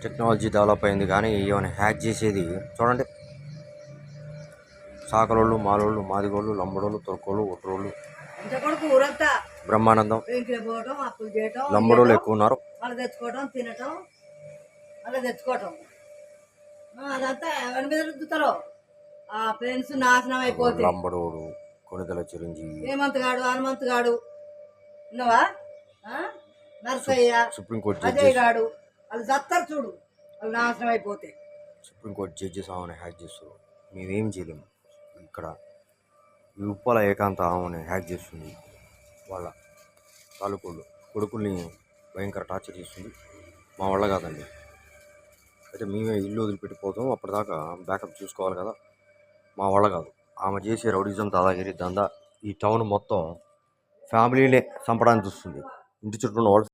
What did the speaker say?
Technology develop అయింది కానీ ఏమైనా హ్యాక్ చేసేది చూడండి. సాకలోళ్ళు, మాలోళ్ళు, మాదిగోళ్ళు, లంబడోళ్ళు, తొరకోళ్ళు, ఒట్రోళ్ళు, బ్రహ్మానందం, లంబడోళ్ళు ఎక్కువ ఉన్నారు. వాళ్ళు తెచ్చుకోవటం, తినటం, అలా తెచ్చుకోవటం, అదంతా ఎవరి మీద రుద్దుతారో ఆ ఫ్రెండ్స్ నాశనం అయిపోతే. లంబడోడు, కొనిదల చిరంజీవి, హేమంత్ గాడు ఉన్నావా, నర్సయ్య, సుప్రీంకోర్టు అజయ్ గాడు, వాళ్ళు చస్తారు చూడు, వాళ్ళు నాశనం అయిపోతే. సుప్రీంకోర్టు జడ్జెస్ ఆమెను హ్యాక్ చేస్తారు. మేమేం చేయలేము. ఇక్కడ ఈ ఉప్పాల ఏకాంత ఆమెను హ్యాక్ చేస్తుంది. వాళ్ళ తాలూకోళ్ళు కొడుకుల్ని భయంకర టార్చర్ చేస్తుంది. మా వల్ల కాదండి. అయితే మేమే ఇల్లు వదిలిపెట్టిపోతాం. అప్పటిదాకా బ్యాకప్ చూసుకోవాలి కదా. మా వల్ల కాదు. ఆమె చేసే రౌడిజం, దాదాగిరి దందా ఈ టౌన్ మొత్తం ఫ్యామిలీనే చంపడానికి చూస్తుంది. ఇంటి చుట్టూ ఉన్న వాళ్ళు